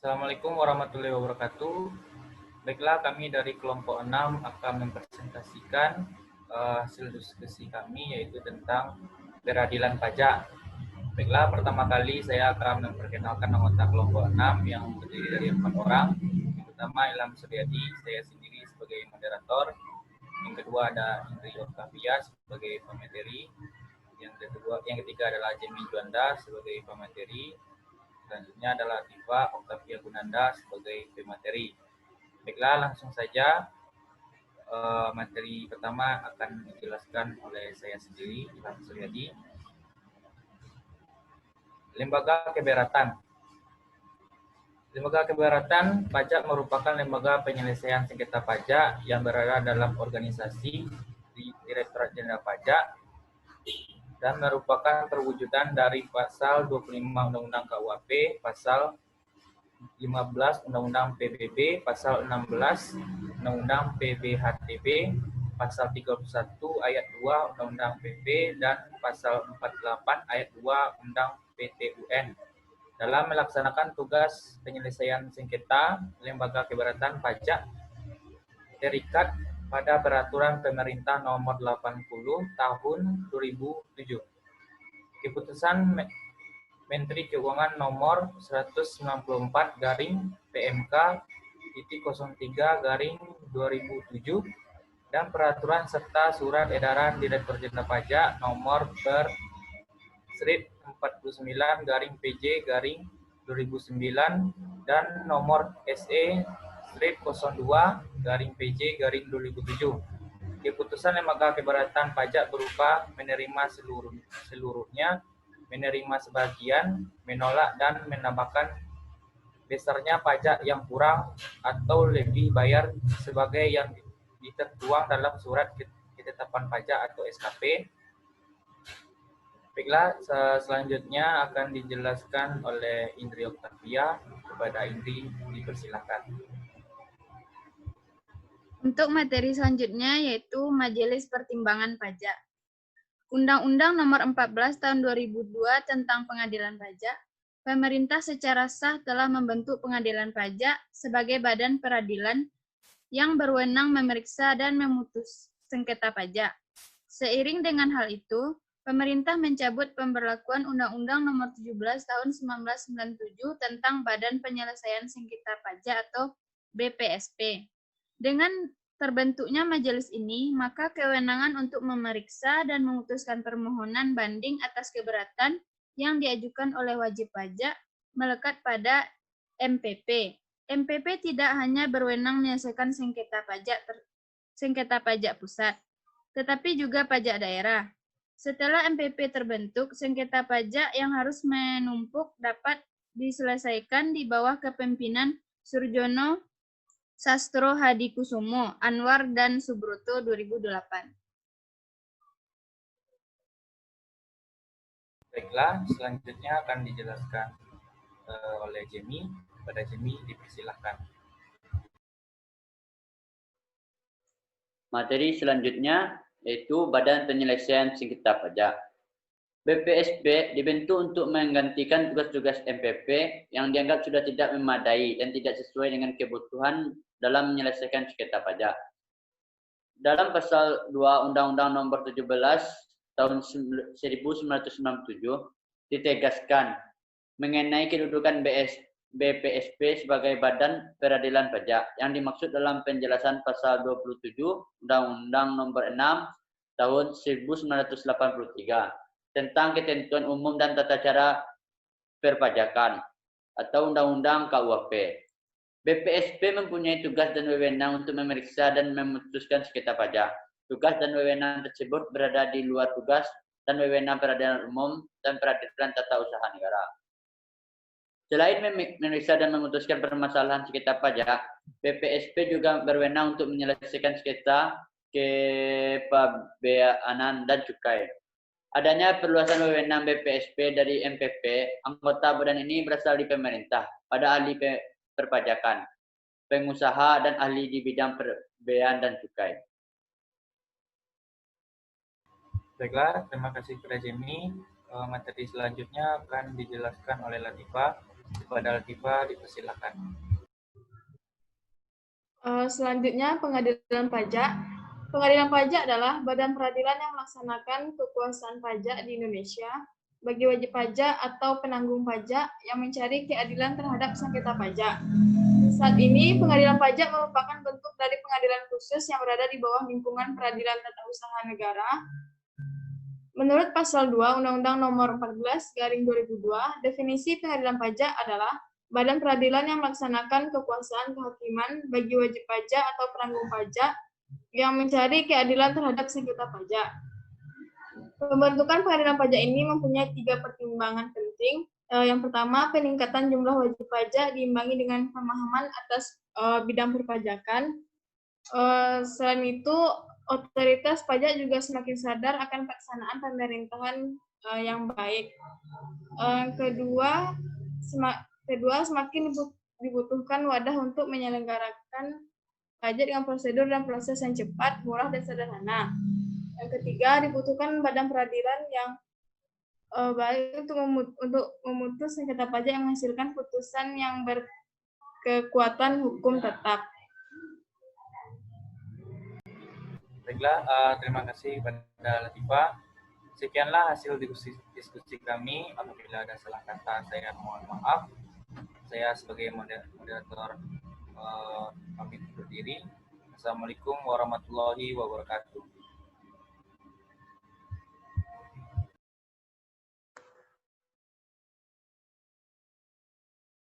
Assalamualaikum warahmatullahi wabarakatuh. Baiklah, kami dari kelompok 6 akan mempresentasikan hasil diskusi kami yaitu tentang peradilan pajak. Baiklah, pertama kali saya akan memperkenalkan anggota kelompok 6 yang terdiri dari 4 orang. Yang pertama Ilham Suryadi, saya sendiri sebagai moderator. Yang kedua ada Indri Octavia sebagai pemateri. Yang ketiga adalah Jemi Juanda sebagai pemateri. Selanjutnya adalah Tifa Octavia Gunanda sebagai pemateri. Baiklah, langsung saja materi pertama akan dijelaskan oleh saya sendiri, Ilham Suryadi. Lembaga Keberatan. Lembaga Keberatan Pajak merupakan lembaga penyelesaian sengketa pajak yang berada dalam organisasi di Direktorat Jenderal Pajak dan merupakan perwujudan dari pasal 25 Undang-Undang KUHP, pasal 15 Undang-Undang PBB, pasal 16 Undang-Undang PBHTB, pasal 31 ayat 2 Undang-Undang PP, dan pasal 48 ayat 2 Undang PTUN. Dalam melaksanakan tugas penyelesaian sengketa, Lembaga Keberatan Pajak terikat pada Peraturan Pemerintah Nomor 80 Tahun 2007. Keputusan Menteri Keuangan Nomor 194 PMK 03/2007 dan peraturan serta surat edaran Direktur Jenderal Pajak Nomor ber 49/PJ/2009 dan nomor SE 02/PJ/2007. Keputusan Lembaga Keberatan Pajak berupa menerima seluruhnya, menerima sebagian, menolak dan menambahkan besarnya pajak yang kurang atau lebih bayar sebagai yang ditertuang dalam surat ketetapan pajak atau SKP. Baiklah, selanjutnya akan dijelaskan oleh Indri Octavia. Kepada Indri, dipersilakan. Untuk materi selanjutnya yaitu Majelis Pertimbangan Pajak. Undang-Undang Nomor 14 Tahun 2002 tentang Pengadilan Pajak, pemerintah secara sah telah membentuk Pengadilan Pajak sebagai badan peradilan yang berwenang memeriksa dan memutus sengketa pajak. Seiring dengan hal itu, pemerintah mencabut pemberlakuan Undang-Undang Nomor 17 Tahun 1997 tentang Badan Penyelesaian Sengketa Pajak atau BPSP. Dengan terbentuknya majelis ini, maka kewenangan untuk memeriksa dan memutuskan permohonan banding atas keberatan yang diajukan oleh wajib pajak melekat pada MPP. MPP tidak hanya berwenang menyelesaikan sengketa pajak pusat, tetapi juga pajak daerah. Setelah MPP terbentuk, sengketa pajak yang harus menumpuk dapat diselesaikan di bawah kepemimpinan Surjono Sastro Hadikusumo, Anwar dan Subroto 2008. Baiklah, selanjutnya akan dijelaskan oleh Jemi. Pada Jemi, dipersilahkan. Materi selanjutnya yaitu Badan Penyelesaian Sengketa Pajak. BPSP dibentuk untuk menggantikan tugas-tugas MPP yang dianggap sudah tidak memadai dan tidak sesuai dengan kebutuhan dalam menyelesaikan sengketa pajak. Dalam pasal 2 Undang-Undang Nomor 17 Tahun 1997 ditegaskan mengenai kedudukan BPSP sebagai Badan Peradilan Pajak yang dimaksud dalam penjelasan pasal 27 Undang-Undang Nomor 6 Tahun 1983 tentang ketentuan umum dan tata cara perpajakan atau Undang-Undang KUHP. BPSP mempunyai tugas dan wewenang untuk memeriksa dan memutuskan sengketa pajak. Tugas dan wewenang tersebut berada di luar tugas dan wewenang peradilan umum dan peradilan tata usaha negara. Selain memeriksa dan memutuskan permasalahan sengketa pajak, BPSP juga berwenang untuk menyelesaikan sengketa kepabeanan dan cukai. Adanya perluasan wewenang BPSP dari MPP, anggota badan ini berasal di pemerintah, pada ahli perpajakan, pengusaha, dan ahli di bidang perbeaan dan cukai. Baiklah, terima kasih kepada Jemi. Materi selanjutnya akan dijelaskan oleh Latifah. Kepada Latifah dipersilakan. Selanjutnya pengadilan pajak. Pengadilan pajak adalah badan peradilan yang melaksanakan kekuasaan pajak di Indonesia bagi wajib pajak atau penanggung pajak yang mencari keadilan terhadap sengketa pajak. Saat ini, pengadilan pajak merupakan bentuk dari pengadilan khusus yang berada di bawah lingkungan peradilan tata usaha negara. Menurut pasal 2 Undang-Undang Nomor 14/2002, definisi pengadilan pajak adalah badan peradilan yang melaksanakan kekuasaan kehakiman bagi wajib pajak atau penanggung pajak yang mencari keadilan terhadap sengketa pajak. Pembentukan pengadilan pajak ini mempunyai 3 pertimbangan penting. Yang pertama, peningkatan jumlah wajib pajak diimbangi dengan pemahaman atas bidang perpajakan. Selain itu, otoritas pajak juga semakin sadar akan pelaksanaan pemerintahan yang baik. Kedua, semakin dibutuhkan wadah untuk menyelenggarakan pajak dengan prosedur dan proses yang cepat, murah, dan sederhana. Yang ketiga, dibutuhkan badan peradilan yang baik untuk memutus sengketa pajak yang menghasilkan putusan yang berkekuatan hukum tetap. Baiklah, terima kasih kepada Latifah. Sekianlah hasil diskusi kami. Apabila ada salah kata, saya mohon maaf. Saya sebagai moderator pamit undur diri. Assalamualaikum warahmatullahi wabarakatuh.